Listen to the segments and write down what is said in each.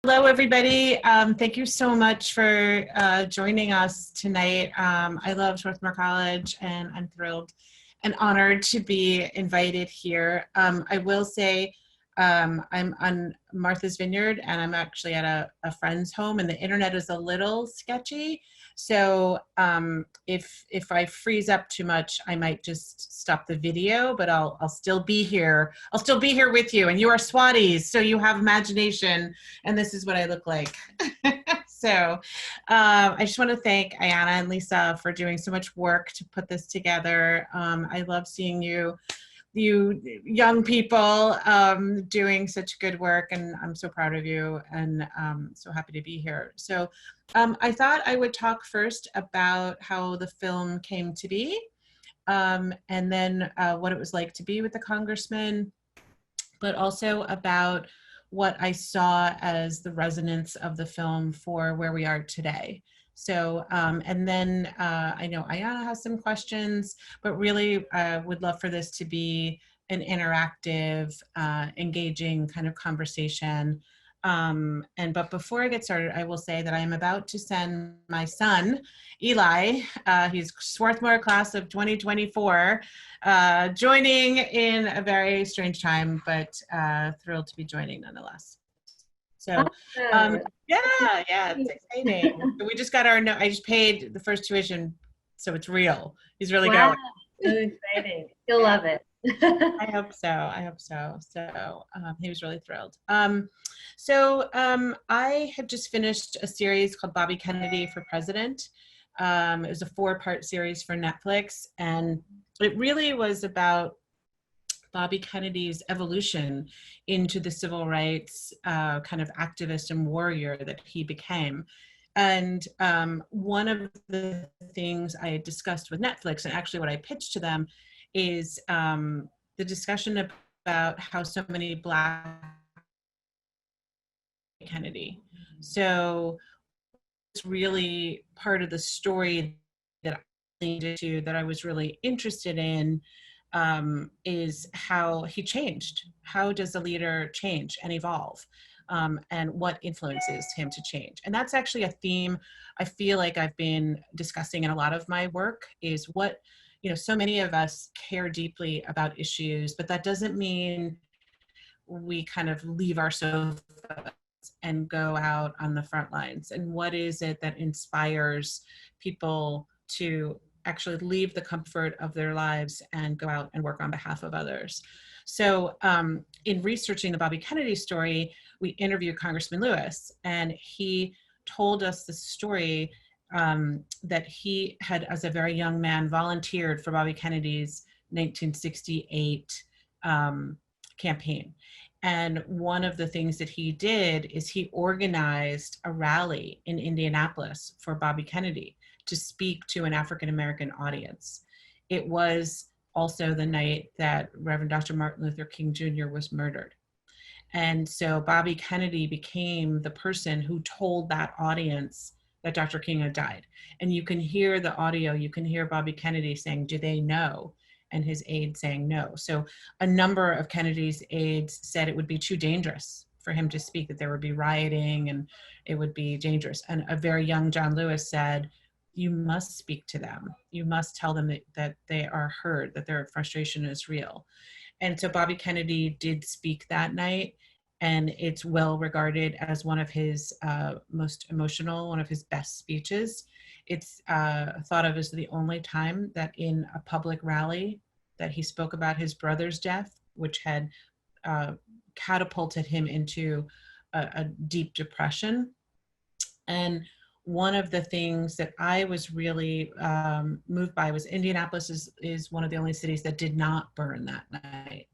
Hello, everybody. Thank you so much for joining us tonight. I love Swarthmore College, and I'm thrilled and honored to be invited here. I will say I'm on Martha's Vineyard, and I'm actually at a friend's home, and the internet is a little sketchy. So if I freeze up too much, I might just stop the video, but I'll still be here. I'll still be here with you, and you are Swatties, so you have imagination, and this is what I look like. So I just want to thank Ayana and Lisa for doing so much work to put this together. I love seeing you young people doing such good work, and I'm so proud of you, and so happy to be here. So I thought I would talk first about how the film came to be, and then what it was like to be with the congressman, but also about what I saw as the resonance of the film for where we are today. So, and then I know Ayana has some questions, but really would love for this to be an interactive, engaging kind of conversation. But before I get started, I will say that I am about to send my son, Eli, he's Swarthmore class of 2024, joining in a very strange time, but thrilled to be joining nonetheless. So yeah, it's exciting. So we just got I just paid the first tuition, so it's real. He's really going. So exciting. You'll love it. I hope so. I hope so. So he was really thrilled. I have just finished a series called Bobby Kennedy for President. It was a 4-part series for Netflix, and it really was about Bobby Kennedy's evolution into the civil rights kind of activist and warrior that he became. And one of the things I had discussed with Netflix, and actually what I pitched to them, is the discussion about how so many Black Kennedy. So it's really part of the story that I was really interested in, is how he changed. How does a leader change and evolve? And what influences him to change? And that's actually a theme I feel like I've been discussing in a lot of my work, is what, so many of us care deeply about issues, but that doesn't mean we kind of leave our sofas and go out on the front lines. And what is it that inspires people to actually leave the comfort of their lives and go out and work on behalf of others? So in researching the Bobby Kennedy story, we interviewed Congressman Lewis, and he told us the story that he had, as a very young man, volunteered for Bobby Kennedy's 1968 campaign. And one of the things that he did is he organized a rally in Indianapolis for Bobby Kennedy to speak to an African-American audience. It was also the night that Reverend Dr. Martin Luther King Jr. was murdered. And so Bobby Kennedy became the person who told that audience that Dr. King had died. And you can hear the audio, you can hear Bobby Kennedy saying, "Do they know?" And his aides saying no. So a number of Kennedy's aides said it would be too dangerous for him to speak, that there would be rioting and it would be dangerous. And a very young John Lewis said, "You must speak to them. You must tell them that they are heard, that their frustration is real." And so Bobby Kennedy did speak that night, and it's well regarded as one of his most emotional, one of his best speeches. It's thought of as the only time that in a public rally that he spoke about his brother's death, which had catapulted him into a deep depression. And one of the things that I was really moved by was Indianapolis is one of the only cities that did not burn that night.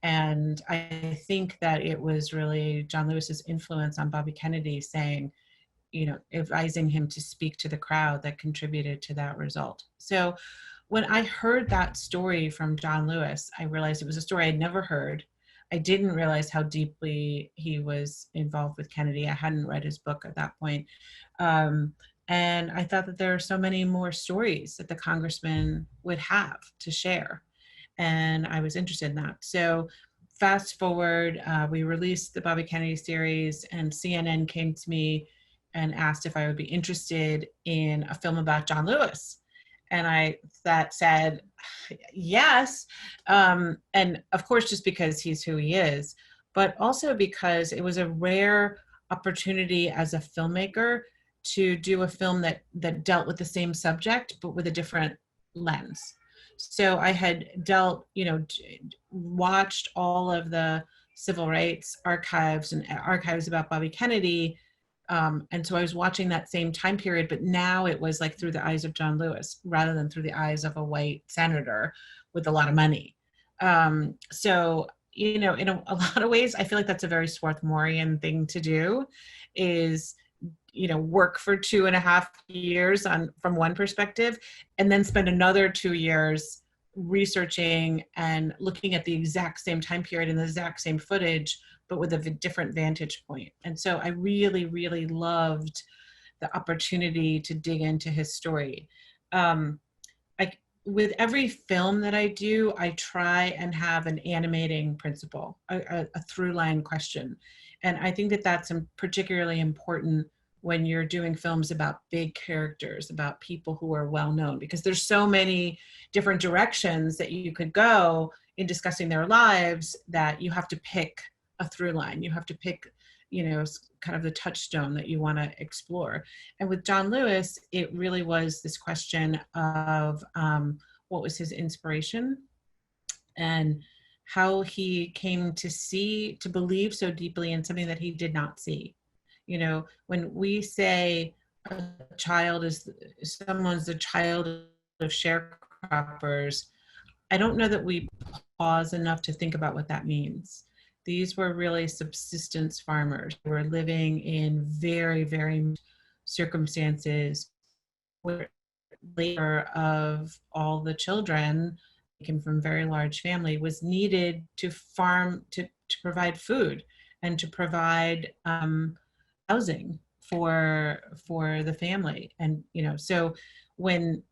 And I think that it was really John Lewis's influence on Bobby Kennedy saying, advising him to speak to the crowd that contributed to that result. So when I heard that story from John Lewis, I realized it was a story I'd never heard. I didn't realize how deeply he was involved with Kennedy. I hadn't read his book at that point. And I thought that there are so many more stories that the congressman would have to share. And I was interested in that. So fast forward, we released the Bobby Kennedy series, and CNN came to me and asked if I would be interested in a film about John Lewis. And I said yes. And of course, just because he's who he is, but also because it was a rare opportunity as a filmmaker to do a film that dealt with the same subject, but with a different lens. So I had watched all of the civil rights archives and archives about Bobby Kennedy. And so I was watching that same time period, but now it was like through the eyes of John Lewis rather than through the eyes of a white senator with a lot of money. So, in a lot of ways, I feel like that's a very Swarthmorean thing to do, is work for 2.5 years from one perspective, and then spend another 2 years researching and looking at the exact same time period and the exact same footage, but with a different vantage point. And so I really, really loved the opportunity to dig into his story. I, with every film that I do, I try and have an animating principle, a through line question. And I think that that's particularly important when you're doing films about big characters, about people who are well known, because there's so many different directions that you could go in discussing their lives that you have to pick a through line. You have to pick, kind of the touchstone that you want to explore. And with John Lewis, it really was this question of what was his inspiration and how he came to believe so deeply in something that he did not see. When we say a child is someone's the child of sharecroppers, I don't know that we pause enough to think about what that means. These were really subsistence farmers who were living in very, very circumstances where labor of all the children came from very large family was needed to farm, to provide food and to provide housing for the family. And so when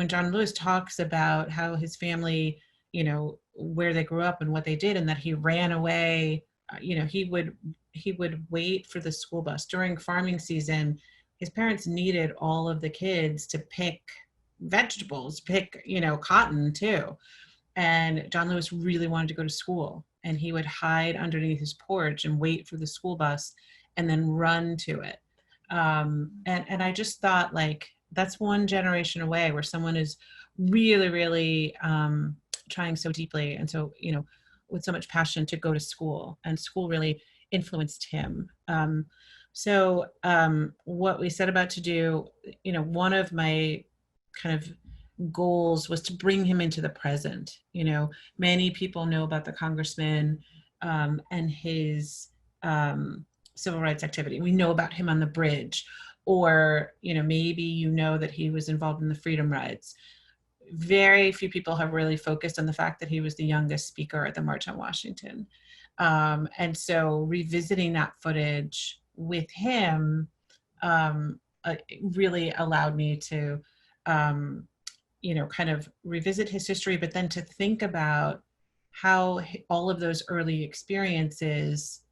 John Lewis talks about how his family, where they grew up and what they did, and that he ran away, he would wait for the school bus during farming season. His parents needed all of the kids to pick vegetables, pick cotton too. And John Lewis really wanted to go to school, and he would hide underneath his porch and wait for the school bus and then run to it. And I just thought, like, that's one generation away where someone is really, really trying so deeply and so, with so much passion to go to school, and school really influenced him. What we set about to do, one of my kind of goals was to bring him into the present. Many people know about the congressman and his civil rights activity. We know about him on the bridge, or maybe that he was involved in the freedom rides. Very few people have really focused on the fact that he was the youngest speaker at the March on Washington. And so revisiting that footage with him really allowed me to kind of revisit his history, but then to think about how all of those early experiences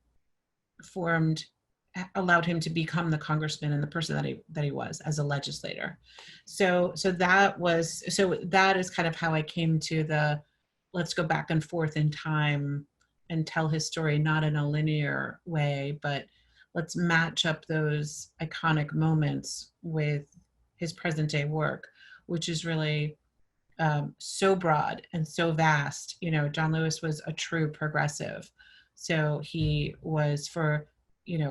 allowed him to become the congressman and the person that he was as a legislator. So that is kind of how I came to let's go back and forth in time and tell his story, not in a linear way, but let's match up those iconic moments with his present day work, which is really so broad and so vast. John Lewis was a true progressive. So he was for,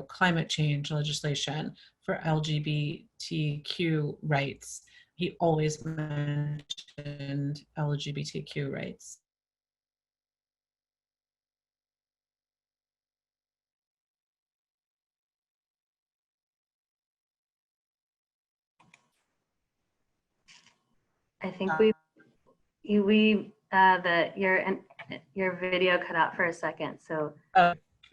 climate change legislation, for LGBTQ rights. He always mentioned LGBTQ rights. I think your video cut out for a second. So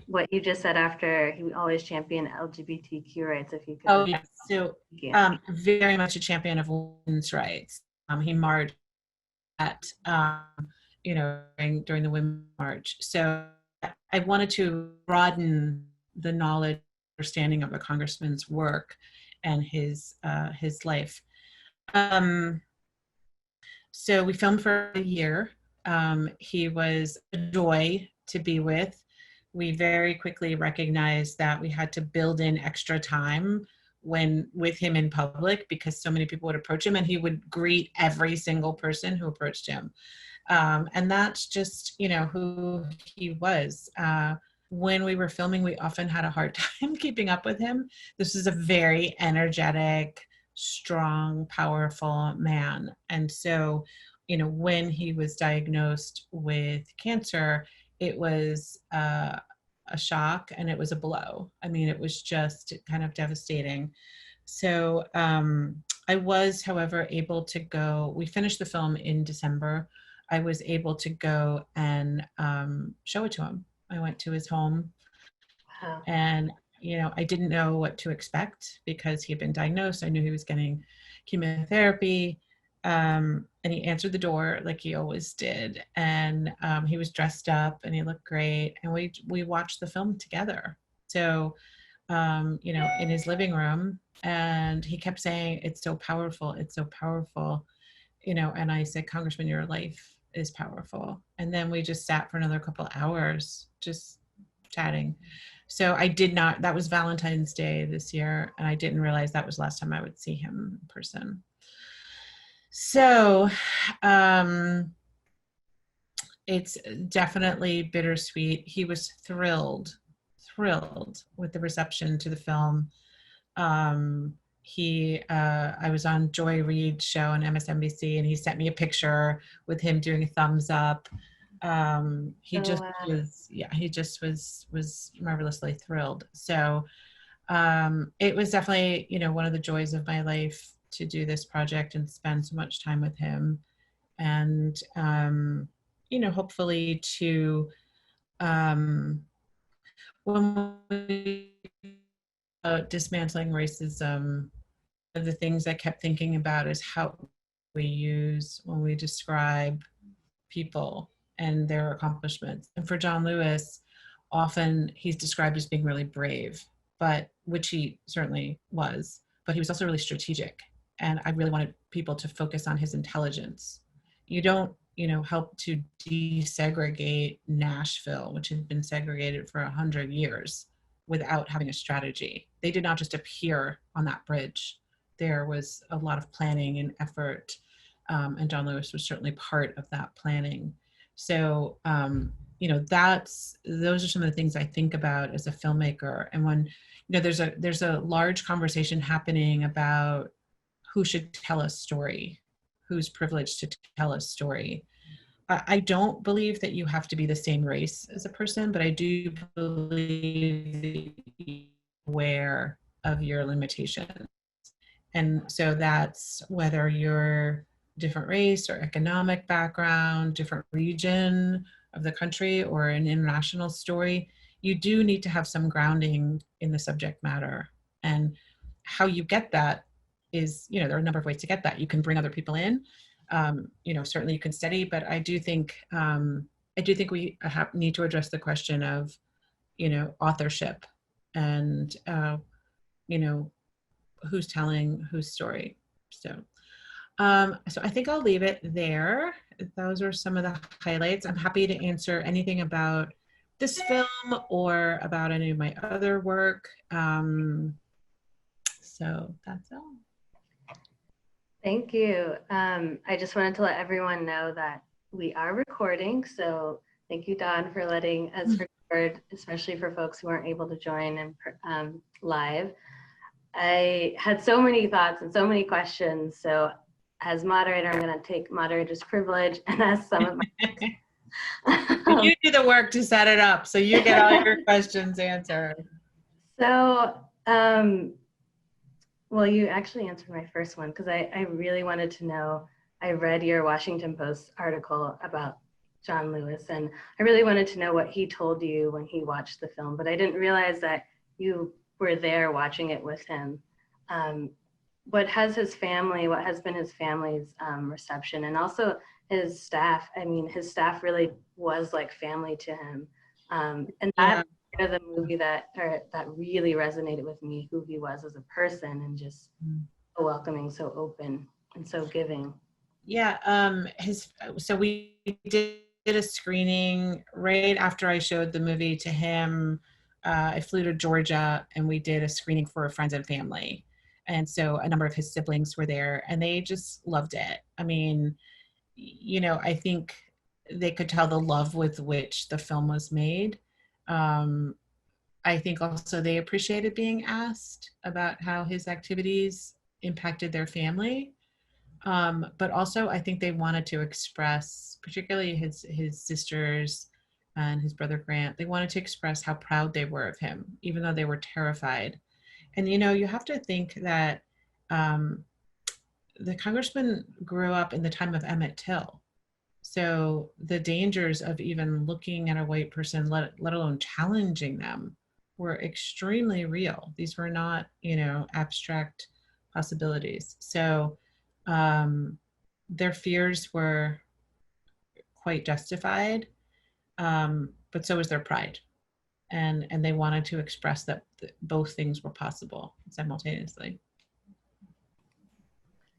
what you just said after, he always championed LGBTQ rights, if you could. Oh, yeah. So very much a champion of women's rights. He marched at during the Women's March. So I wanted to broaden the knowledge, understanding of a congressman's work and his life. So we filmed for a year. He was a joy to be with. We very quickly recognized that we had to build in extra time when with him in public, because so many people would approach him and he would greet every single person who approached him. And that's just, who he was. When we were filming, we often had a hard time keeping up with him. This is a very energetic, strong, powerful man. And so, when he was diagnosed with cancer, it was a shock and it was a blow. I mean, it was just kind of devastating. So I was, however, able to go. We finished the film in December. I was able to go and show it to him. I went to his home. Wow. And, I didn't know what to expect because he had been diagnosed. I knew he was getting chemotherapy. And he answered the door like he always did. And he was dressed up and he looked great. And we watched the film together. So, in his living room. And he kept saying, "It's so powerful. It's so powerful." And I said, "Congressman, your life is powerful." And then we just sat for another couple hours just chatting. So I did not, that was Valentine's Day this year, and I didn't realize that was the last time I would see him in person. So it's definitely bittersweet. He was thrilled with the reception to the film. I was on Joy Reid's show on MSNBC, and he sent me a picture with him doing a thumbs up. He just was marvelously thrilled. So it was definitely, one of the joys of my life to do this project and spend so much time with him. And, hopefully to, when we dismantling racism, one of the things I kept thinking about is how we use when we describe people and their accomplishments. And for John Lewis, often he's described as being really brave, but which he certainly was, but he was also really strategic. And I really wanted people to focus on his intelligence. You don't, help to desegregate Nashville, which had been segregated for 100 years, without having a strategy. They did not just appear on that bridge. There was a lot of planning and effort, and John Lewis was certainly part of that planning. So, those are some of the things I think about as a filmmaker. And when, there's a large conversation happening about who should tell a story, who's privileged to tell a story. I don't believe that you have to be the same race as a person, but I do believe that you're aware of your limitations. And so that's whether you're different race or economic background, different region of the country, or an international story, you do need to have some grounding in the subject matter. And how you get that is, there are a number of ways to get that. You can bring other people in. Certainly you can study, but I do think we need to address the question of, authorship and, who's telling whose story. So I think I'll leave it there. Those are some of the highlights. I'm happy to answer anything about this film or about any of my other work. So that's all. Thank you. I just wanted to let everyone know that we are recording. So thank you, Dawn, for letting us record, especially for folks who aren't able to join in live. I had so many thoughts and so many questions. So as moderator, I'm going to take moderator's privilege and ask some of my You do the work to set it up, so you get all your questions answered. So, well, you actually answered my first one, because I really wanted to know. I read your Washington Post article about John Lewis, and I really wanted to know what he told you when he watched the film, but I didn't realize that you were there watching it with him. What has been his family's reception, and also his staff. I mean, his staff really was like family to him. And Yeah. that part of the movie that really resonated with me, who he was as a person, and just so welcoming, so open, and so giving. Yeah, so we did a screening right after I showed the movie to him. I flew to Georgia and we did a screening for friends and family. And so a number of his siblings were there and they just loved it. I mean, I think they could tell the love with which the film was made. Um, I think also they appreciated being asked about how his activities impacted their family. But also, I think they wanted to express, particularly his sisters and his brother Grant. They wanted to express how proud they were of him, even though they were terrified. And you have to think that um, the congressman grew up in the time of Emmett Till, so the dangers of even looking at a white person, let alone challenging them, were extremely real. These were not, abstract possibilities. So um, their fears were quite justified, but so was their pride. And they wanted to express that both things were possible simultaneously.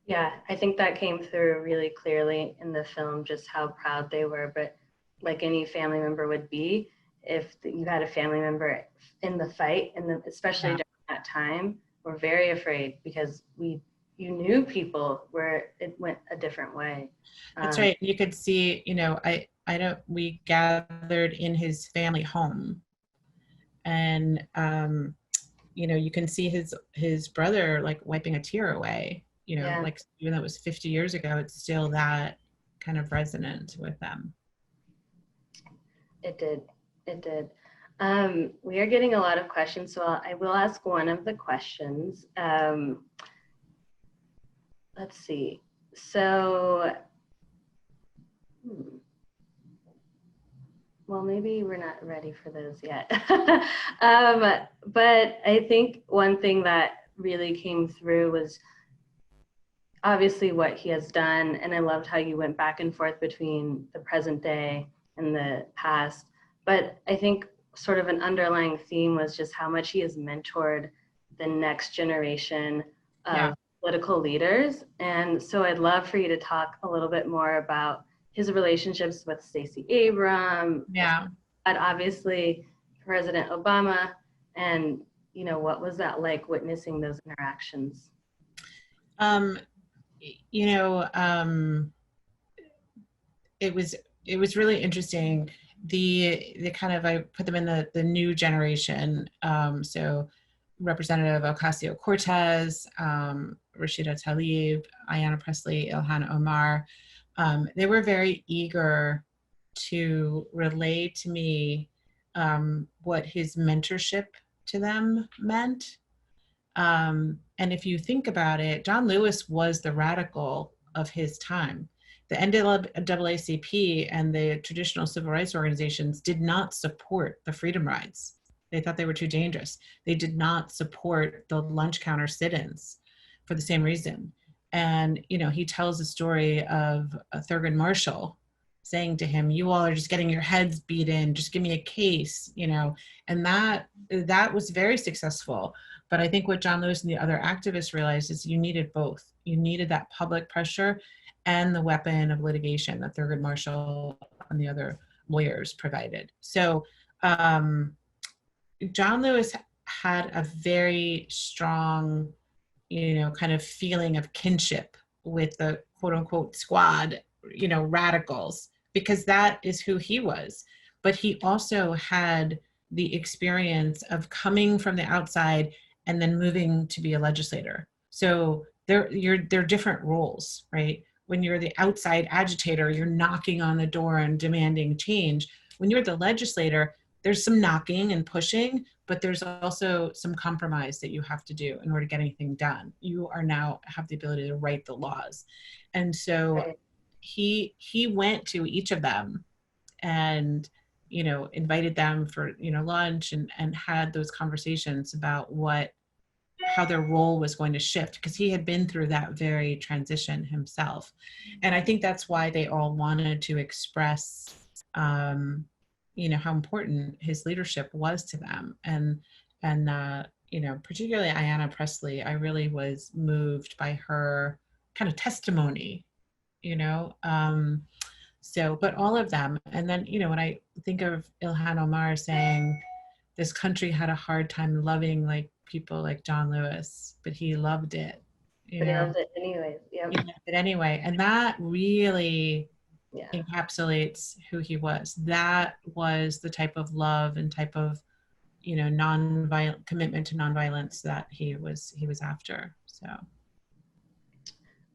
Yeah, I think that came through really clearly in the film, just how proud they were. But like any family member would be, if you had a family member in the fight, and especially Yeah, during that time, we're very afraid because you knew people where it went a different way. that's Um, right. You could see, I don't, we gathered in his family home and you can see his brother like wiping a tear away, yeah, like even though it was 50 years ago, it's still that kind of resonant with them. it did. It did. We are getting a lot of questions, so I will ask one of the questions. Let's see. So, well, maybe we're not ready for those yet. But I think one thing that really came through was obviously what he has done. And I loved how you went back and forth between the present day and the past. But I think sort of an underlying theme was just how much he has mentored the next generation Yeah. of political leaders. And so I'd love for you to talk a little bit more about his relationships with Stacey Abrams, Yeah. but obviously President Obama, and what was that like witnessing those interactions? um you know it was it was really interesting. The kind of, I put them in the new generation. So Representative Ocasio-Cortez, Rashida Tlaib, Ayanna Pressley, Ilhan Omar, they were very eager to relay to me what his mentorship to them meant. And if you think about it, John Lewis was the radical of his time. The NAACP and the traditional civil rights organizations did not support the freedom rides. They thought they were too dangerous. They did not support the lunch counter sit-ins for the same reason. And he tells the story of Thurgood Marshall saying to him, "You all are just getting your heads beat in. Just give me a case," and that was very successful. But I think what John Lewis and the other activists realized is you needed both. You needed that public pressure and the weapon of litigation that Thurgood Marshall and the other lawyers provided. So John Lewis had a very strong, kind of feeling of kinship with the quote unquote squad, radicals, because that is who he was. But he also had the experience of coming from the outside and then moving to be a legislator. So they're different roles, right? When you're the outside agitator, you're knocking on the door and demanding change. When you're the legislator, there's some knocking and pushing, but there's also some compromise that you have to do in order to get anything done. You are now have the ability to write the laws. And so Right. he went to each of them and invited them for lunch and had those conversations about how their role was going to shift, because he had been through that very transition himself. And I think that's why they all wanted to express, how important his leadership was to them. And particularly Ayanna Pressley, I really was moved by her kind of testimony, you know. But all of them. And then, when I think of Ilhan Omar saying, this country had a hard time loving like people like John Lewis, but he loved it, But he loves it anyways. Yep. he loved it anyway. And that really Yeah. encapsulates who he was. That was the type of love and type of, nonviolent commitment to nonviolence that he was after. So.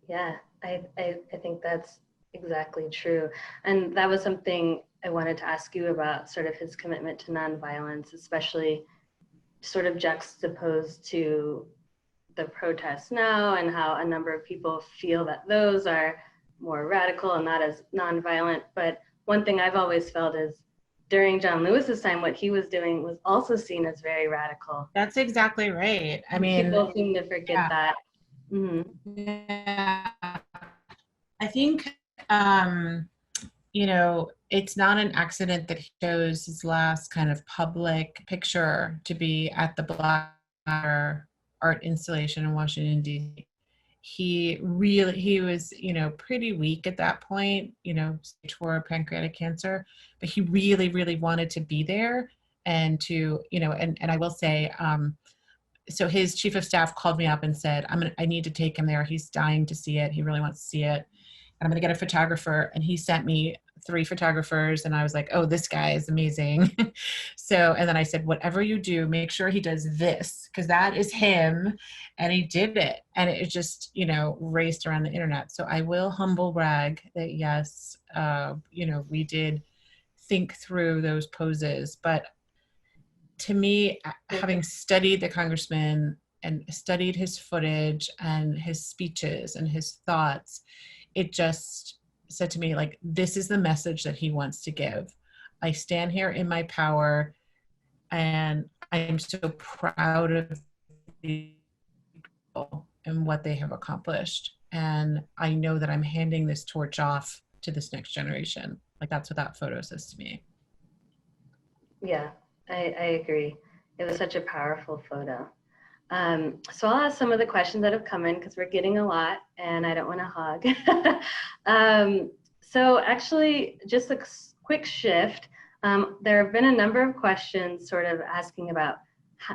Yeah, I think that's exactly true. And that was something I wanted to ask you about, sort of his commitment to nonviolence, especially sort of juxtaposed to the protests now, and how a number of people feel that those are more radical and not as nonviolent. But one thing I've always felt is during John Lewis's time, what he was doing was also seen as very radical. That's exactly right. I mean, people seem to forget that. Mm-hmm. Yeah. I think, it's not an accident that he chose his last kind of public picture to be at the Black art installation in Washington, D.C. He was, pretty weak at that point, stage 4 pancreatic cancer, but he really, really wanted to be there and to, and I will say, so his chief of staff called me up and said, I need to take him there. He's dying to see it. He really wants to see it. And I'm going to get a photographer. And he sent me 3 photographers. And I was like, oh, this guy is amazing. And then I said, whatever you do, make sure he does this, because that is him. And he did it. And it just, raced around the internet. So I will humble brag that, yes, we did think through those poses. But to me, having studied the congressman and studied his footage and his speeches and his thoughts, it just said to me, like, this is the message that he wants to give. I stand here in my power, and I am so proud of the people and what they have accomplished. And I know that I'm handing this torch off to this next generation. Like, that's what that photo says to me. Yeah, I agree. It was such a powerful photo. So I'll ask some of the questions that have come in, because we're getting a lot and I don't want to hog. So actually, just a quick shift. There have been a number of questions sort of asking about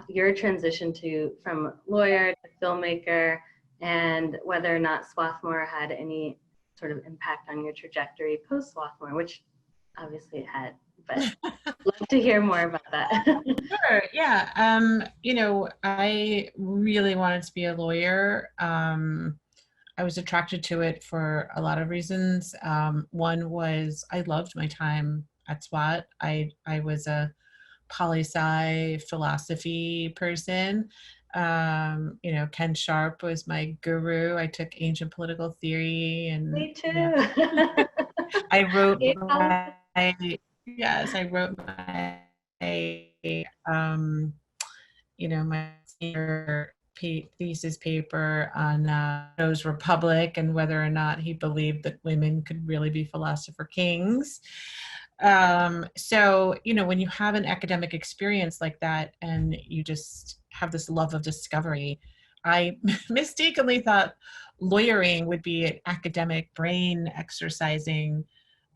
your transition from lawyer to filmmaker, and whether or not Swarthmore had any sort of impact on your trajectory post Swarthmore, which obviously it had. But love to hear more about that. Sure. Yeah. I really wanted to be a lawyer. I was attracted to it for a lot of reasons. One was I loved my time at SWAT. I was a poli-sci philosophy person. Ken Sharp was my guru. I took ancient political theory, and Me too. I wrote I wrote my senior thesis paper on Plato's Republic and whether or not he believed that women could really be philosopher kings. When you have an academic experience like that and you just have this love of discovery, I mistakenly thought lawyering would be an academic brain exercising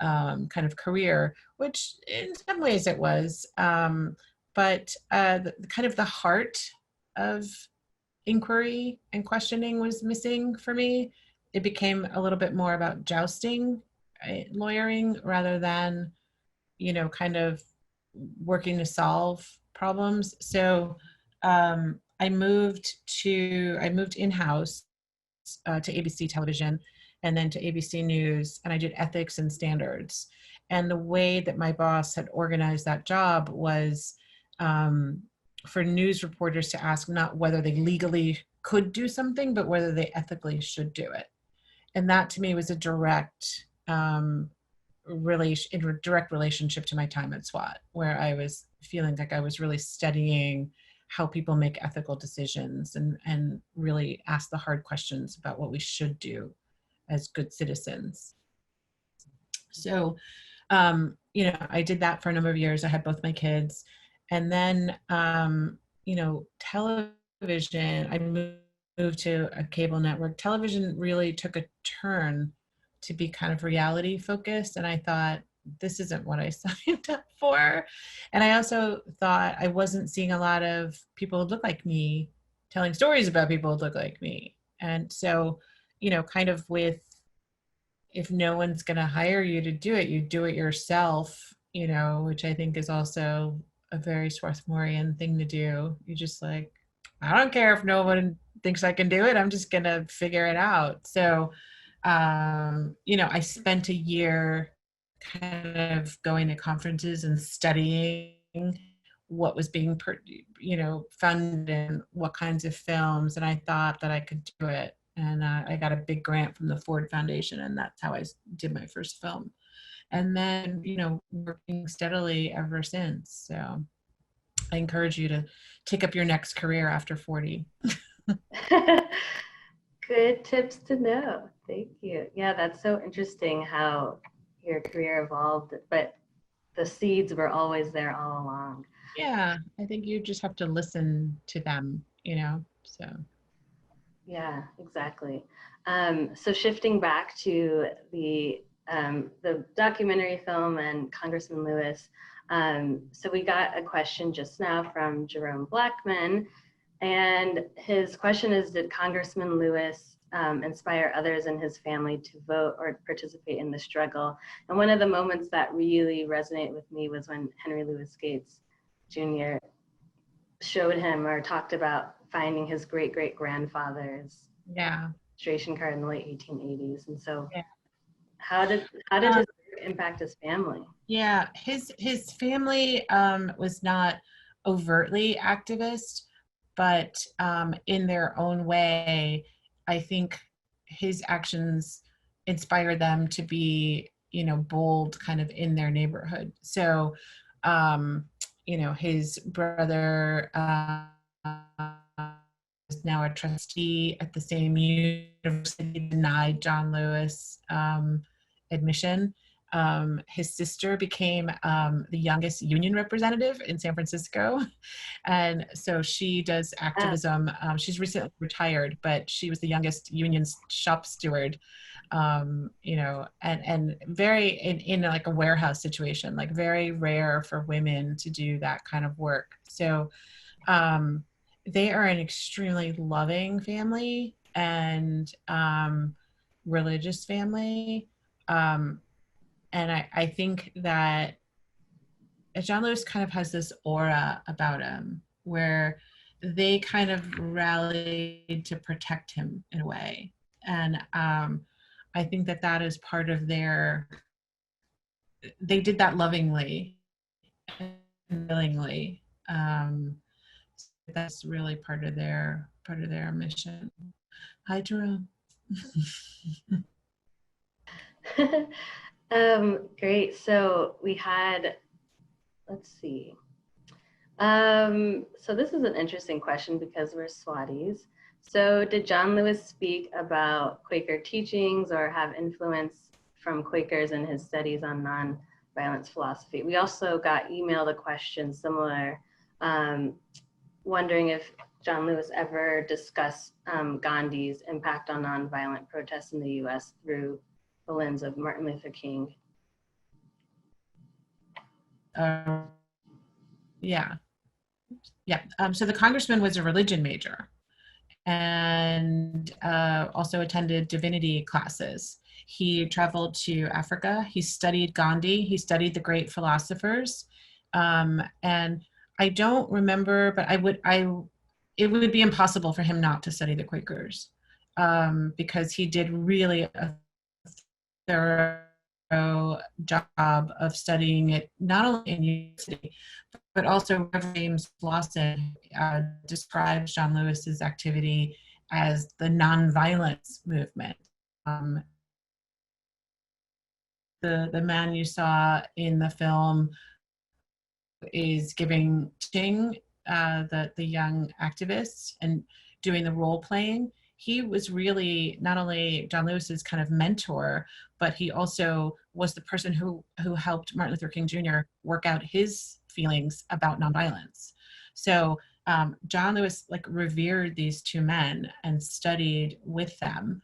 kind of career, which in some ways it was. But the kind of the heart of inquiry and questioning was missing for me. It became a little bit more about jousting, lawyering, rather than, kind of working to solve problems. So I moved in-house to ABC Television and then to ABC News, and I did ethics and standards. And the way that my boss had organized that job was for news reporters to ask not whether they legally could do something, but whether they ethically should do it. And that to me was a direct relationship to my time at SWAT, where I was feeling like I was really studying how people make ethical decisions and really ask the hard questions about what we should do as good citizens. So, I did that for a number of years. I had both my kids. And then, television, I moved to a cable network. Television really took a turn to be kind of reality focused. And I thought, this isn't what I signed up for. And I also thought I wasn't seeing a lot of people who look like me telling stories about people who look like me. And so, kind of with, if no one's going to hire you to do it, you do it yourself, which I think is also a very Swarthmorean thing to do. You just like, I don't care if no one thinks I can do it. I'm just going to figure it out. So, I spent a year kind of going to conferences and studying what was being, funded and what kinds of films. And I thought that I could do it. And I got a big grant from the Ford Foundation, and that's how I did my first film. And then, working steadily ever since. So I encourage you to take up your next career after 40. Good tips to know. Thank you. Yeah, that's so interesting how your career evolved, but the seeds were always there all along. Yeah, I think you just have to listen to them, so. Yeah, exactly. So shifting back to the documentary film and Congressman Lewis. So we got a question just now from Jerome Blackman, and his question is, did Congressman Lewis inspire others in his family to vote or participate in the struggle? And one of the moments that really resonated with me was when Henry Louis Gates Jr. showed him or talked about finding his great-great-grandfather's Yeah. registration card in the late 1880s. And so Yeah. how did his work impact his family? Yeah, his family was not overtly activist, but in their own way, I think his actions inspired them to be, bold kind of in their neighborhood. So, um, his brother is now a trustee at the same university, denied John Lewis admission. His sister became the youngest union representative in San Francisco. And so she does activism. She's recently retired, but she was the youngest union shop steward, and very in like a warehouse situation, like very rare for women to do that kind of work. So they are an extremely loving family and religious family. And I think that John Lewis kind of has this aura about him where they kind of rallied to protect him in a way. And I think that that is part of they did that lovingly and willingly. That's really part of their mission. Hi, Jerome. Great. So we had, let's see. So this is an interesting question because we're Swatis. So did John Lewis speak about Quaker teachings or have influence from Quakers in his studies on nonviolence philosophy? We also got emailed a question similar, wondering if John Lewis ever discussed Gandhi's impact on nonviolent protests in the US through the lens of Martin Luther King. Yeah. So the congressman was a religion major and also attended divinity classes. He traveled to Africa. He studied Gandhi. He studied the great philosophers. And I don't remember, but it would be impossible for him not to study the Quakers because he did really a thorough job of studying it, not only in university, but also Reverend James Lawson describes John Lewis's activity as the nonviolence movement. The man you saw in the film is giving teaching the young activists and doing the role playing, he was really not only John Lewis's kind of mentor, but he also was the person who helped Martin Luther King Jr. work out his feelings about nonviolence. So John Lewis like revered these two men and studied with them.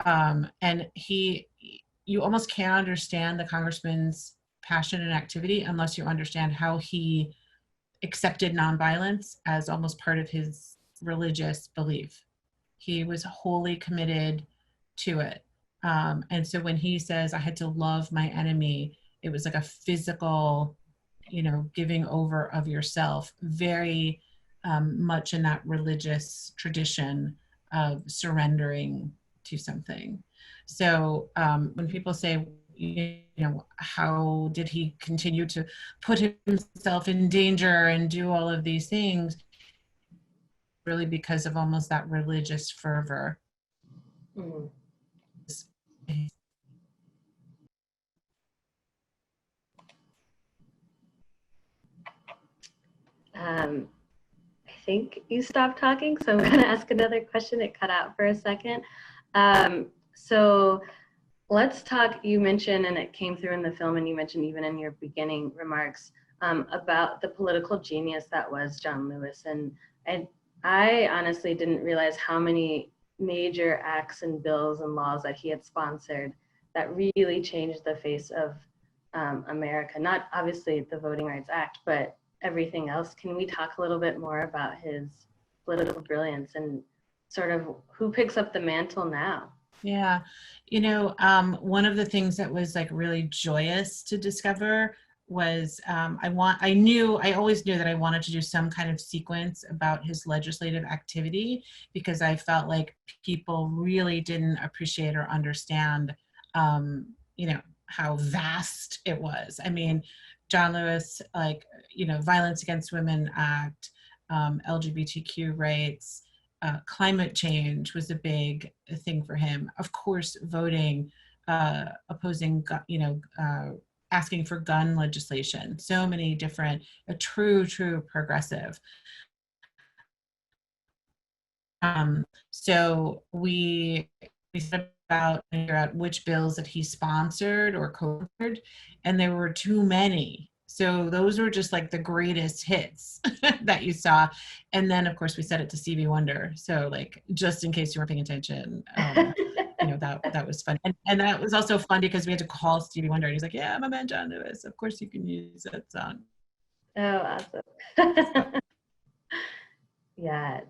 And you almost can't understand the congressman's passion and activity unless you understand how he accepted nonviolence as almost part of his religious belief. He was wholly committed to it. And so when he says, I had to love my enemy, it was like a physical, giving over of yourself, very much in that religious tradition of surrendering to something. So when people say, how did he continue to put himself in danger and do all of these things? Really because of almost that religious fervor. Mm. I think you stopped talking, so I'm going to ask another question. It cut out for a second. So let's talk, you mentioned, and it came through in the film, and you mentioned even in your beginning remarks, about the political genius that was John Lewis. And I honestly didn't realize how many major acts and bills and laws that he had sponsored that really changed the face of America. Not obviously the Voting Rights Act, but everything else. Can we talk a little bit more about his political brilliance and sort of who picks up the mantle now? Yeah. One of the things that was like really joyous to discover was I always knew that I wanted to do some kind of sequence about his legislative activity because I felt like people really didn't appreciate or understand, how vast it was. I mean, John Lewis, Violence Against Women Act, LGBTQ rights, climate change was a big thing for him. Of course, voting, opposing, asking for gun legislation. So many different, a true progressive. So we set about figure out which bills that he sponsored or co-authored, and there were too many. So those were just like the greatest hits that you saw. And then of course we set it to Stevie Wonder. So like, just in case you weren't paying attention, that was fun. And that was also fun because we had to call Stevie Wonder and he's like, yeah, my man John Lewis, of course you can use that song. Oh, awesome. Yeah,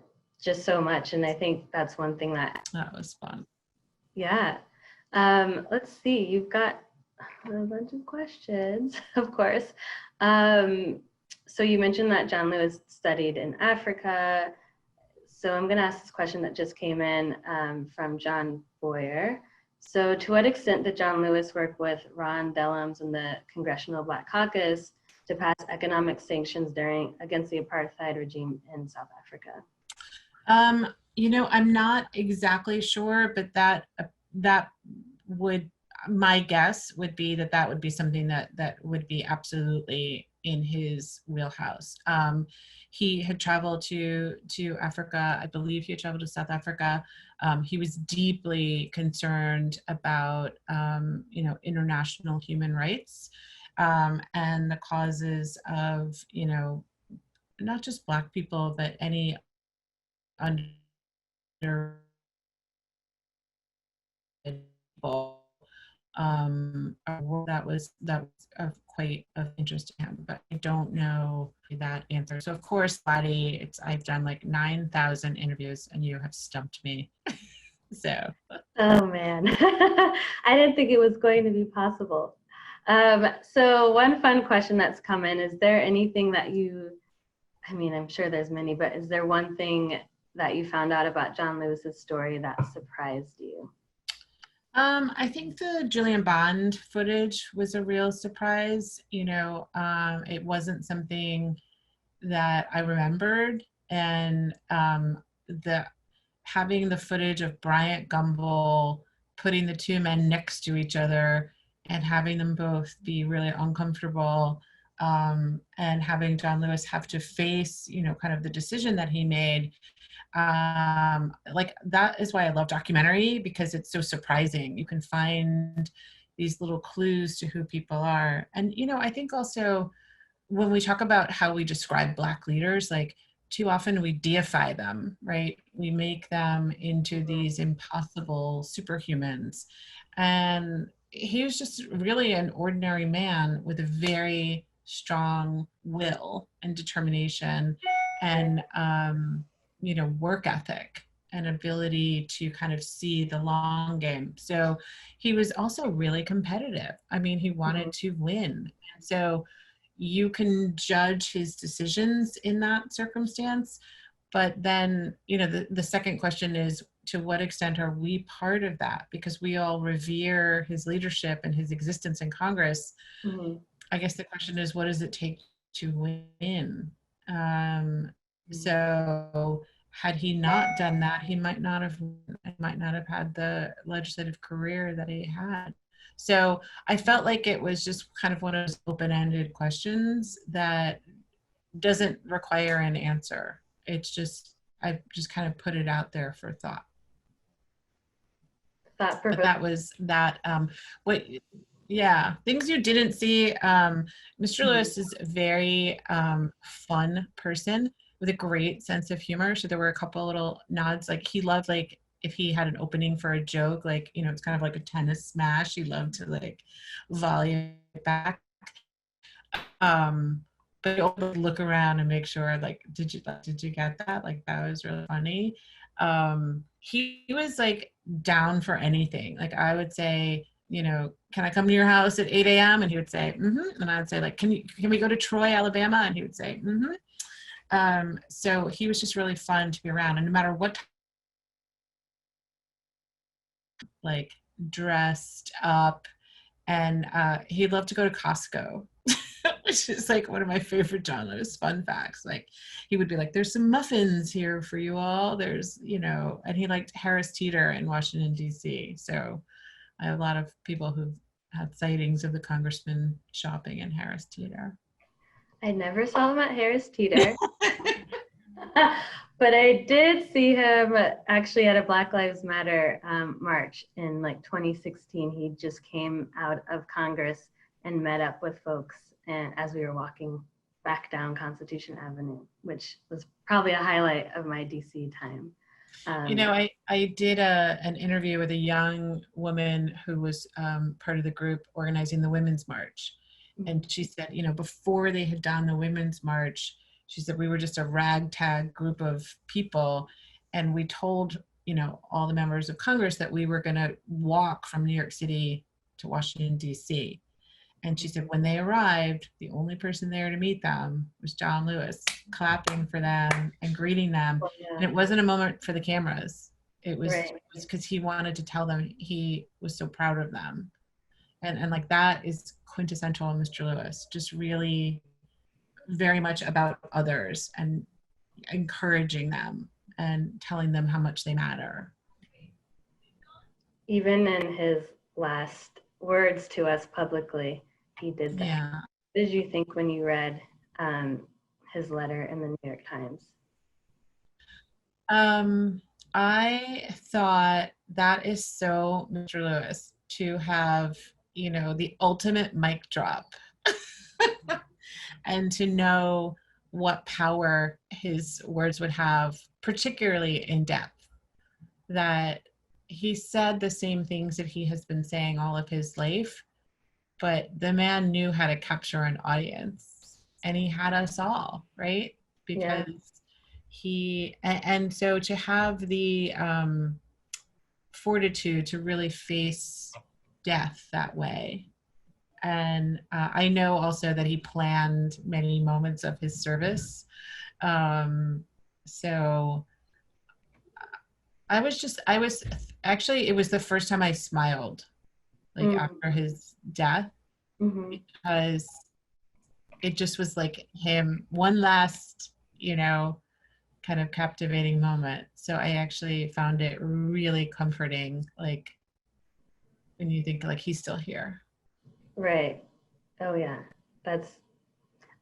just so much. And I think that's one thing that was fun. Yeah. Let's see, you've got a bunch of questions, of course. So you mentioned that John Lewis studied in Africa. So I'm going to ask this question that just came in from John Boyer. So to what extent did John Lewis work with Ron Dellums and the Congressional Black Caucus to pass economic sanctions against the apartheid regime in South Africa? I'm not exactly sure, but that would, my guess would be that would be something that would be absolutely in his wheelhouse. He had traveled to Africa. I believe he had traveled to South Africa. He was deeply concerned about international human rights and the causes of not just Black people but any under that was of quite of interest to him, but I don't know that answer. So of course, Lottie, I've done like 9,000 interviews and you have stumped me. So. Oh man, I didn't think it was going to be possible. So one fun question that's come in, is there anything that I'm sure there's many, but is there one thing that you found out about John Lewis's story that surprised you? I think the Julian Bond footage was a real surprise. It wasn't something that I remembered, and having the footage of Bryant Gumbel putting the two men next to each other and having them both be really uncomfortable and having John Lewis have to face, kind of the decision that he made. Like that is why I love documentary, because it's so surprising. You can find these little clues to who people are. And, I think also when we talk about how we describe Black leaders, like too often we deify them, right? We make them into these impossible superhumans. And he was just really an ordinary man with a very strong will and determination and, work ethic and ability to kind of see the long game. So he was also really competitive. I mean, he wanted to win. And so you can judge his decisions in that circumstance. But then, the second question is, to what extent are we part of that? Because we all revere his leadership and his existence in Congress. Mm-hmm. I guess the question is, what does it take to win? So had he not done that, he might not have had the legislative career that he had. So I felt like it was just kind of one of those open-ended questions that doesn't require an answer. It's just, I just kind of put it out there for thought. But that was that. What? Yeah, things you didn't see. Mr. Lewis is a very fun person with a great sense of humor. So there were a couple little nods. Like he loved, like if he had an opening for a joke, like it's kind of like a tennis smash. He loved to like volley it back. But you always look around and make sure, like, did you get that? Like that was really funny. He was like down for anything. Like I would say, can I come to your house at 8 a.m.? And he would say, mm-hmm. And I would say, like, can we go to Troy, Alabama? And he would say, mm-hmm. So he was just really fun to be around. And no matter what, like dressed up, and he loved to go to Costco, which is like one of my favorite John Lewis fun facts. Like he would be like, there's some muffins here for you all. There's, and he liked Harris Teeter in Washington, D.C. So I have a lot of people who've had sightings of the congressman shopping in Harris Teeter. I never saw him at Harris Teeter. But I did see him actually at a Black Lives Matter march in like 2016. He just came out of Congress and met up with folks and as we were walking back down Constitution Avenue, which was probably a highlight of my DC time. I did an interview with a young woman who was part of the group organizing the Women's March. And she said, before they had done the Women's March, she said, we were just a ragtag group of people. And we told, all the members of Congress that we were going to walk from New York City to Washington, D.C. And she said, when they arrived, the only person there to meet them was John Lewis, clapping for them and greeting them. Oh, yeah. And it wasn't a moment for the cameras. It was because he wanted to tell them he was so proud of them. And like that is quintessential in Mr. Lewis, just really very much about others and encouraging them and telling them how much they matter. Even in his last words to us publicly, he did that. Yeah. What did you think when you read his letter in the New York Times? I thought that is so Mr. Lewis to have, the ultimate mic drop and to know what power his words would have, particularly in depth. That he said the same things that he has been saying all of his life, but the man knew how to capture an audience, and he had us all, right? Because and so to have the fortitude to really face death that way. And I know also that he planned many moments of his service. So it was the first time I smiled, like after his death, because it just was like him, one last, kind of captivating moment. So I actually found it really comforting, like when you think like he's still here. Right. Oh yeah.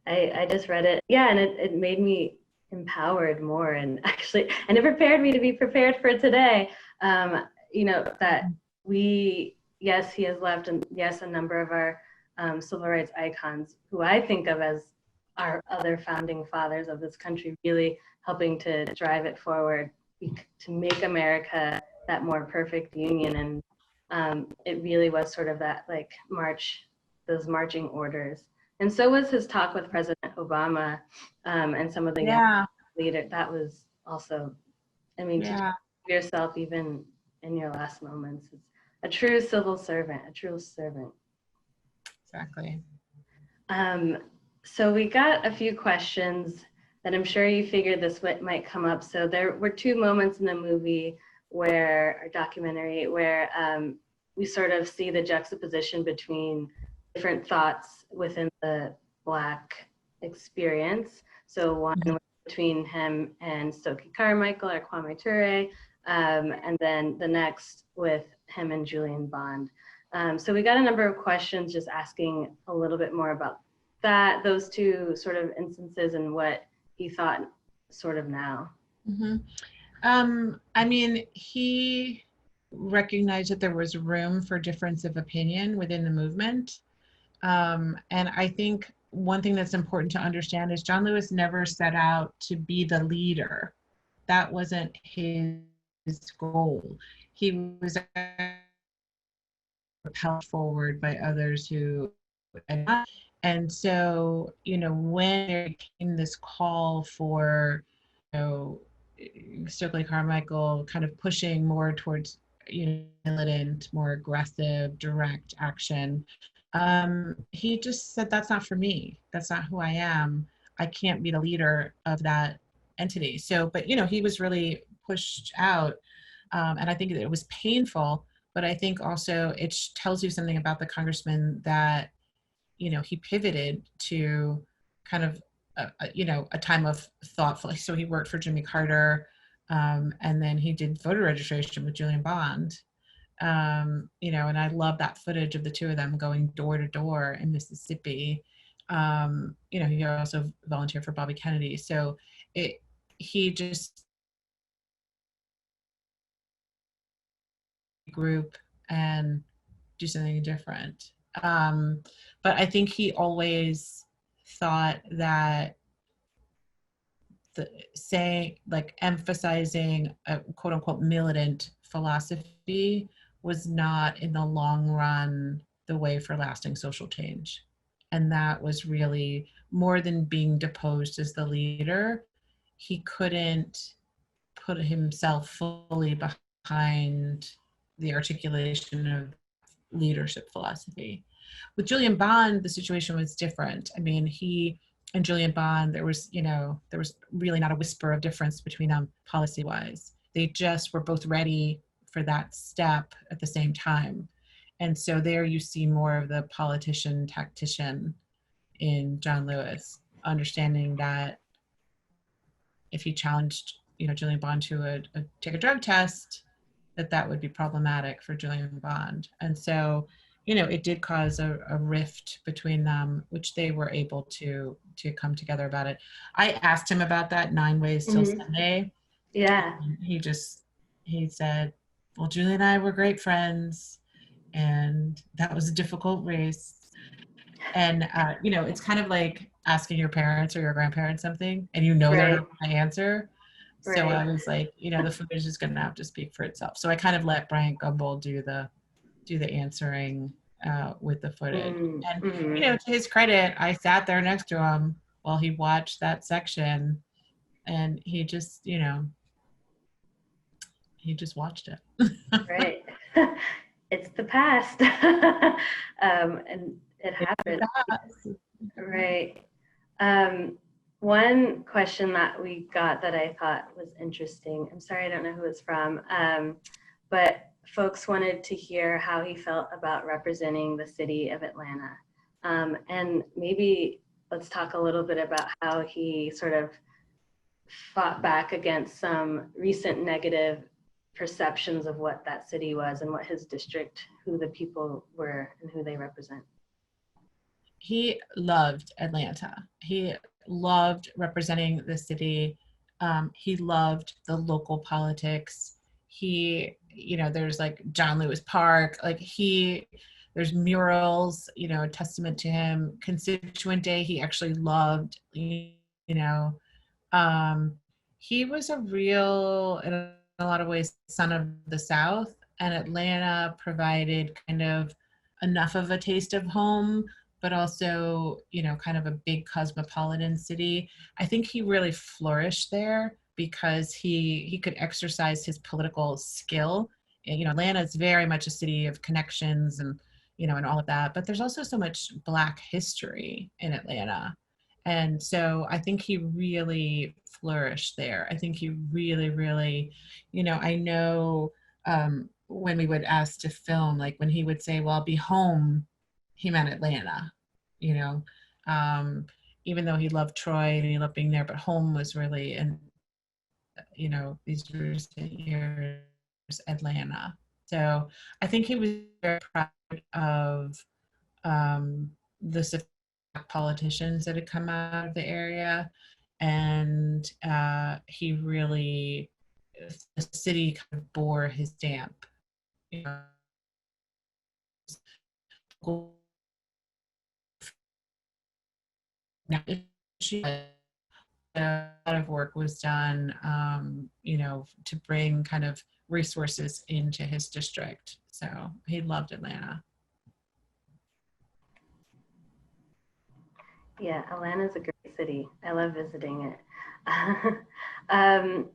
I just read it. Yeah, and it made me empowered more. And actually, and it prepared me to be prepared for today. You know, that yes, he has left, and yes, a number of our civil rights icons who I think of as our other founding fathers of this country, really helping to drive it forward, to make America that more perfect union. And it really was sort of that like those marching orders. And so was his talk with President Obama, and some of the young Yeah, leaders. That was also, I mean, to yeah, yourself even in your last moments. It's a true civil servant, a true servant. exactly. Um, so we got a few questions that I'm sure you figured this might come up. So there were two moments in the movie or documentary, where we sort of see the juxtaposition between different thoughts within the Black experience. So one Mhm. was between him and Stokely Carmichael or Kwame Ture, and then the next with him and Julian Bond. So we got a number of questions just asking a little bit more about those two sort of instances and what he thought sort of now. Mhm. I mean, he recognized that there was room for difference of opinion within the movement. And I think one thing that's important to understand is John Lewis never set out to be the leader. That wasn't his goal. He was propelled forward by others who, and so, when there came this call for, you know, Stokely Carmichael kind of pushing more towards, militant, more aggressive, direct action, he just said, that's not for me. That's not who I am. I can't be the leader of that entity. So, but, he was really pushed out. And I think that it was painful, but I think also it tells you something about the congressman that, he pivoted to kind of, a time of thoughtful. So he worked for Jimmy Carter, and then he did voter registration with Julian Bond. And I love that footage of the two of them going door to door in Mississippi. He also volunteered for Bobby Kennedy. So he just group and do something different. But I think he always thought that emphasizing a quote unquote militant philosophy was not in the long run the way for lasting social change. And that was really more than being deposed as the leader. He couldn't put himself fully behind the articulation of leadership philosophy. With Julian Bond, the situation was different. I mean, he and Julian Bond, there was really not a whisper of difference between them policy wise. They just were both ready for that step at the same time. And so there you see more of the politician tactician in John Lewis, understanding that if he challenged, Julian Bond to take a drug test, that would be problematic for Julian Bond. And so, it did cause a rift between them, which they were able to come together about it. I asked him about that 9 ways till Mm-hmm. Sunday. Yeah. He said, well, Julie and I were great friends, and that was a difficult race. And it's kind of like asking your parents or your grandparents something, and they're Right. not going to answer. So Right. I was like, the footage is going to have to speak for itself. So I kind of let Bryant Gumbel do the answering with the footage. And Mm-hmm. to his credit, I sat there next to him while he watched that section, and he just watched it. Right. It's the past. And it It's the happened. past. Right. Um, one question that we got that I thought was interesting, I'm sorry, I don't know who it's from, but folks wanted to hear how he felt about representing the city of Atlanta. And maybe let's talk a little bit about how he sort of fought back against some recent negative perceptions of what that city was and what his district, who the people were and who they represent. he loved Atlanta. He loved representing the city. He loved the local politics. He, there's like John Lewis Park, there's murals, a testament to him. Constituent Day, he actually loved, know. Um, he was a real, in a lot of ways, son of the South, and Atlanta provided kind of enough of a taste of home, but also, kind of a big cosmopolitan city. I think he really flourished there because he could exercise his political skill. Atlanta is very much a city of connections and all of that, but there's also so much Black history in Atlanta. And so I think he really flourished there. I think he really, really, I know when we would ask to film, like when he would say, well, I'll be home, he meant Atlanta, you know, um, even though he loved Troy and he loved being there, but home was really, and these recent years, Atlanta. So I think he was very proud of the politicians that had come out of the area, and he really, the city kind of bore his stamp. You know, a lot of work was done, to bring kind of resources into his district. So he loved Atlanta. Yeah, Atlanta's a great city. I love visiting it. um,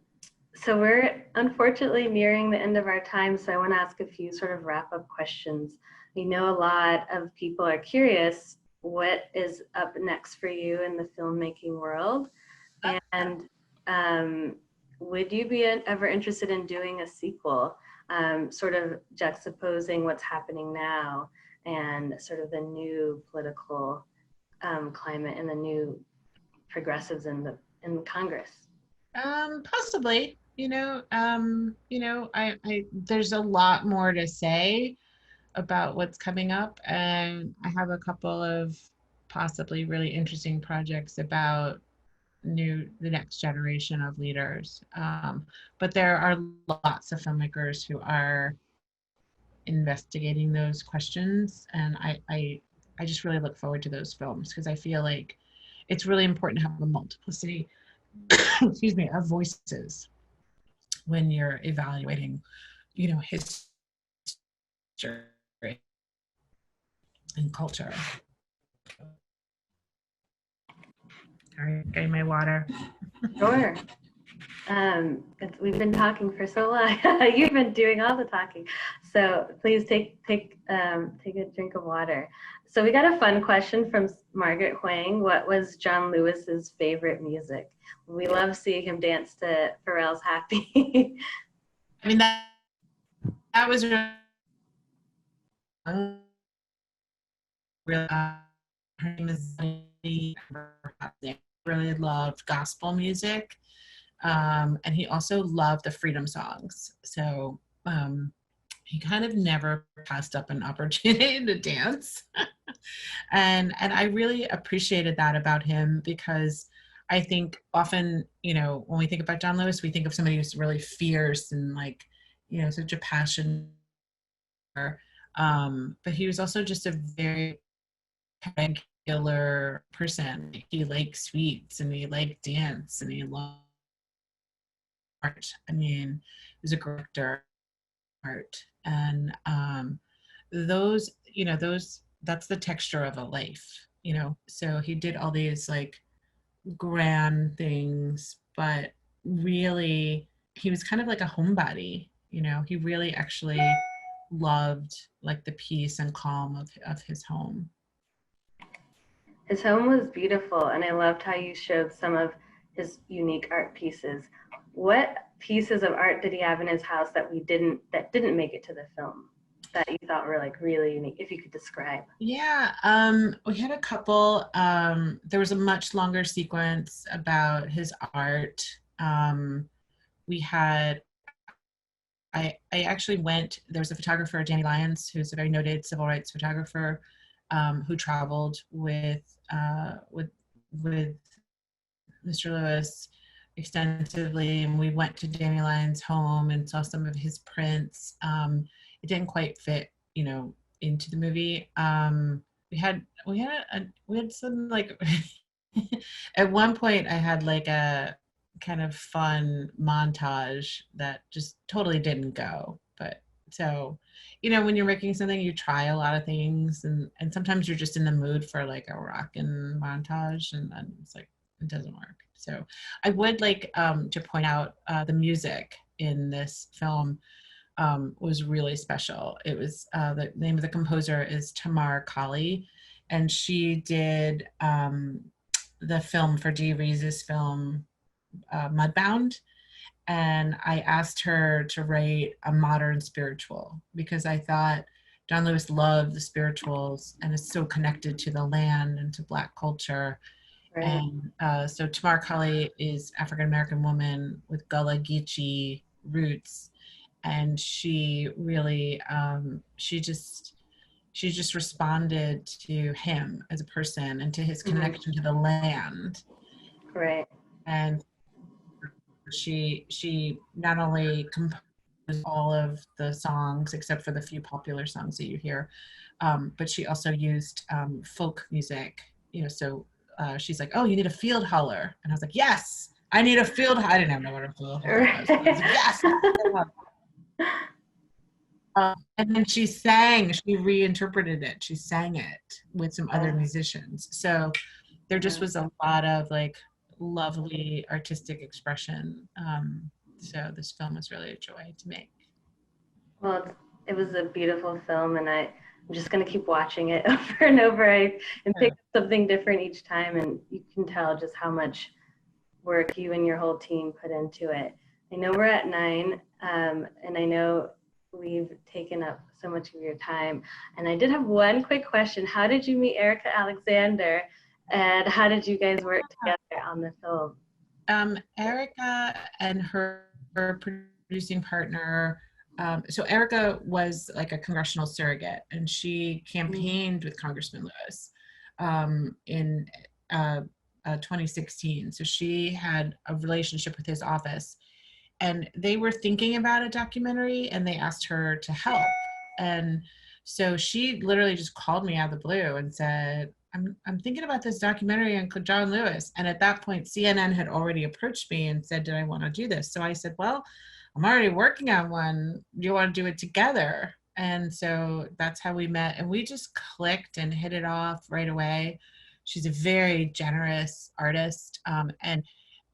so we're unfortunately nearing the end of our time, so I want to ask a few sort of wrap-up questions. We know a lot of people are curious what is up next for you in the filmmaking world, and would you be ever interested in doing a sequel, sort of juxtaposing what's happening now and sort of the new political climate and the new progressives in Congress? Possibly. I there's a lot more to say about what's coming up, and I have a couple of possibly really interesting projects about the next generation of leaders. But there are lots of filmmakers who are investigating those questions, and I just really look forward to those films because I feel like it's really important to have a multiplicity, excuse me, of voices when you're evaluating, history and culture. All right, getting my water. Sure. We've been talking for so long. You've been doing all the talking, so please take a drink of water. So we got a fun question from Margaret Huang. What was John Lewis's favorite music? We love seeing him dance to Pharrell's "Happy." I mean that was really her name is really loved gospel music, and he also loved the freedom songs. So he kind of never passed up an opportunity to dance. and I really appreciated that about him because I think often, when we think about John Lewis, we think of somebody who's really fierce and such a passion. But he was also just a very regular person. He liked sweets and he liked dance and he loved art. I mean, he was a director of art. And that's the texture of a life, So he did all these like grand things, but really he was kind of like a homebody, He really actually loved like the peace and calm of his home. His home was beautiful, and I loved how you showed some of his unique art pieces. What pieces of art did he have in his house that didn't make it to the film that you thought were like really unique, if you could describe? Yeah, we had a couple. There was a much longer sequence about his art. We had I actually went, there was a photographer, Danny Lyons, who's a very noted civil rights photographer. who traveled with Mr. Lewis extensively, and we went to Dandelion's home and saw some of his prints. It didn't quite fit, into the movie. We had some like at one point I had like a kind of fun montage that just totally didn't go. But so, when you're making something, you try a lot of things, and sometimes you're just in the mood for like a rockin' montage, and then it's like it doesn't work. So I would like to point out the music in this film was really special. It was the name of the composer is Tamar Kali, and she did the film for Dee Rees's film Mudbound. And I asked her to write a modern spiritual because I thought John Lewis loved the spirituals and is so connected to the land and to Black culture. Right. And so Tamar Kali is African American woman with Gullah Geechee roots, and she really she just responded to him as a person and to his connection to the land. Right. And she not only composed all of the songs except for the few popular songs that you hear, but she also used folk music. So she's like, "Oh, you need a field holler," and I was like, "Yes, I need a field." I didn't know what a field holler was. But I was like, "Yes." And then she reinterpreted it. She sang it with some other musicians. So there just was a lot of like lovely artistic expression. So this film was really a joy to make. Well, it was a beautiful film, and I'm just going to keep watching it over and over and pick up something different each time. And you can tell just how much work you and your whole team put into it. I know we're at 9, and I know we've taken up so much of your time. And I did have one quick question. How did you meet Erica Alexander, and how did you guys work together on the film? Erica and her producing partner. So Erica was like a congressional surrogate, and she campaigned with Congressman Lewis in 2016. So she had a relationship with his office, and they were thinking about a documentary, and they asked her to help. And so she literally just called me out of the blue and said, I'm thinking about this documentary on John Lewis. And at that point, CNN had already approached me and said, did I want to do this? So I said, well, I'm already working on one. Do you want to do it together? And so that's how we met. And we just clicked and hit it off right away. She's a very generous artist, and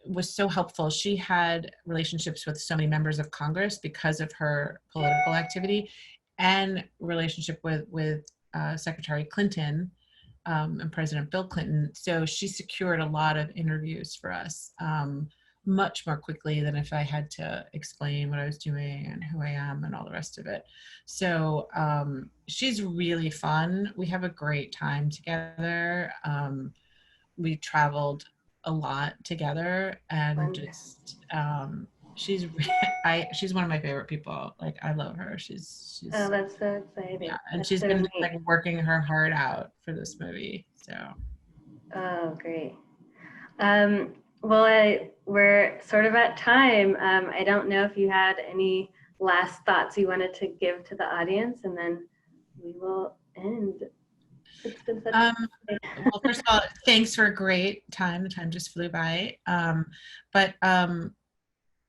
was so helpful. She had relationships with so many members of Congress because of her political activity, and relationship with Secretary Clinton and President Bill Clinton. So she secured a lot of interviews for us much more quickly than if I had to explain what I was doing and who I am and all the rest of it. So she's really fun. We have a great time together. We traveled a lot together, and just she's one of my favorite people. Like, I love her. She's Oh, that's so exciting. Yeah, and that's she's so been neat. like working her heart out for this movie. So Oh, great. Well, we're sort of at time. I don't know if you had any last thoughts you wanted to give to the audience, and then we will end. It's been such well, first of all, thanks for a great time. The time just flew by. But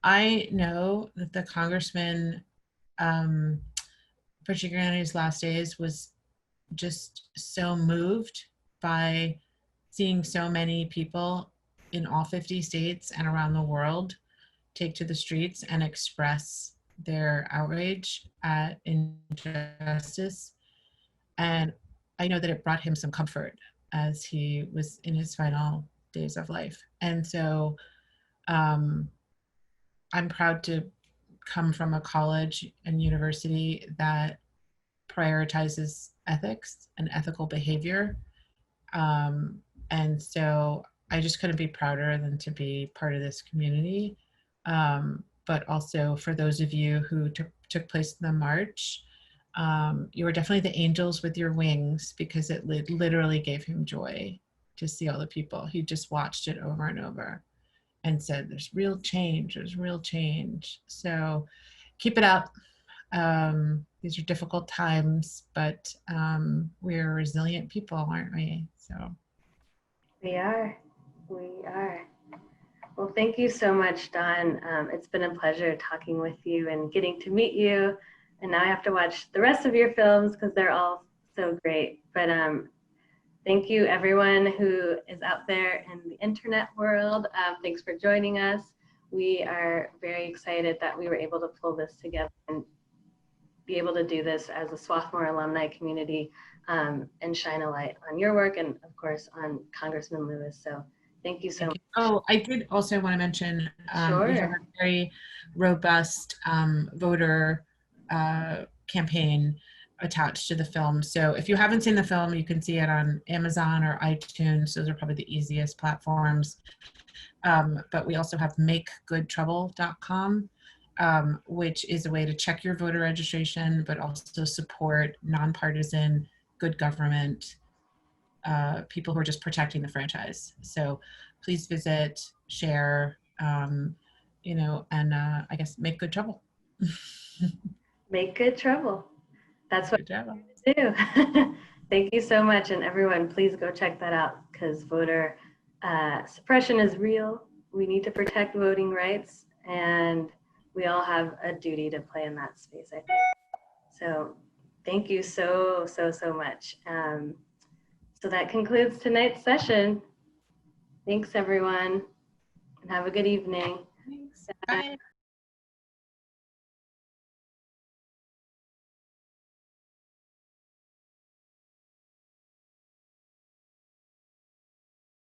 I know that the congressman, particularly in his last days, was just so moved by seeing so many people in all 50 states and around the world take to the streets and express their outrage at injustice. And I know that it brought him some comfort as he was in his final days of life. And so um, I'm proud to come from a college and university that prioritizes ethics and ethical behavior. And so I just couldn't be prouder than to be part of this community. But also for those of you who took place in the march, You were definitely the angels with your wings, because it literally gave him joy to see all the people. He just watched it over and over and said, there's real change, there's real change. So keep it up. These are difficult times, but we're resilient people, aren't we? So We are. We are. Well, thank you so much, Dawn. It's been a pleasure talking with you and getting to meet you. And now I have to watch the rest of your films because they're all so great. But thank you, everyone who is out there in the internet world. Thanks for joining us. We are very excited that we were able to pull this together and be able to do this as a Swarthmore alumni community, and shine a light on your work and, of course, on Congressman Lewis. So thank you so much. Oh, I did also want to mention, we have Sure. a very robust voter campaign attached to the film. So if you haven't seen the film, you can see it on Amazon or iTunes. Those are probably the easiest platforms. But we also have makegoodtrouble.com, which is a way to check your voter registration, but also support nonpartisan, good government, people who are just protecting the franchise. So please visit, share, and I guess make good trouble. Make good trouble. That's what Good job. we do. Thank you so much. And everyone, please go check that out because voter suppression is real. We need to protect voting rights, and we all have a duty to play in that space, I think. So thank you so much. So that concludes tonight's session. Thanks, everyone, and have a good evening. Thanks. Bye.